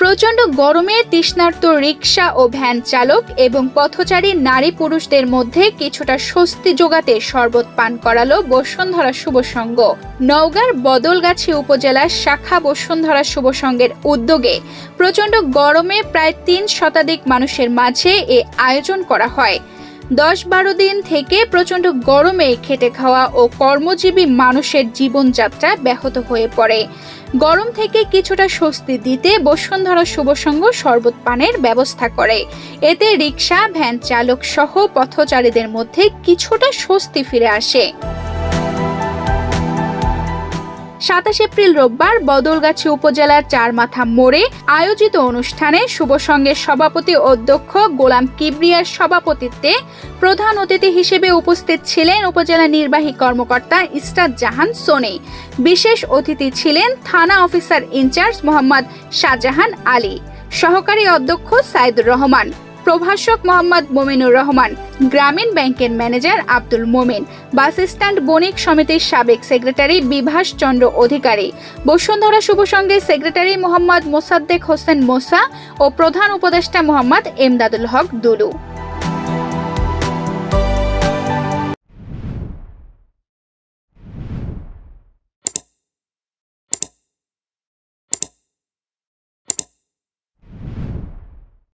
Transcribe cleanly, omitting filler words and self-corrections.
প্রচণ্ড গরমে তৃষ্ণার্ত রিকশা ও ভ্যান চালক এবং পথচারী নারী পুরুষদের মধ্যে কিছুটা স্বস্তি যোগাতে শরবত পান করালো বসুন্ধরা শুভ সংঘ। নওগাঁর বদলগাছি উপজেলার শাখা বসুন্ধরা শুভ সংঘের উদ্যোগে প্রচণ্ড গরমে প্রায় ৩ শতাধিক মানুষের মাঝে এ আয়োজন করা হয়। 10-12 দিন থেকে প্রচণ্ড গরমে খেটে খাওয়া ও কর্মজীবী মানুষের জীবনযাত্রা ব্যাহত হয়ে পড়ে। গরম থেকে কিছুটা স্বস্তি দিতে বসুন্ধরা শুভ সংঘ শরবত পানের ব্যবস্থা করে। এতে রিকশা ভ্যান চালক সহ পথচারীদের মধ্যে কিছুটা স্বস্তি ফিরে আসে। 27 এপ্রিল রোববার বদলগাছি উপজেলার চারমাথা মোড়ে আয়োজিত অনুষ্ঠানে শুভ সংঘের সভাপতি অধ্যক্ষ গোলাম কিবরিয়ার সভাপতিত্বে প্রধান অতিথি হিসেবে উপস্থিত ছিলেন উপজেলা নির্বাহী কর্মকর্তা ইসরাত জাহান সোনি। বিশেষ অতিথি ছিলেন থানা অফিসার ইনচার্জ মোহাম্মদ শাহজাহান আলী, সহকারী অধ্যক্ষ সাইদুর রহমান, প্রভাষক মোহাম্মদ মমিনুর রহমান, গ্রামীণ ব্যাংকের ম্যানেজার আব্দুল মোমিন, বাস স্ট্যান্ড বণিক সমিতির সাবেক সেক্রেটারি বিভাস চন্দ্র অধিকারী, বসুন্ধরা শুভ সংঘের সেক্রেটারি মোহাম্মদ মোসাদ্দেক হোসেন মোসা ও প্রধান উপদেষ্টা মোহাম্মদ এমদাদুল হক দুলু।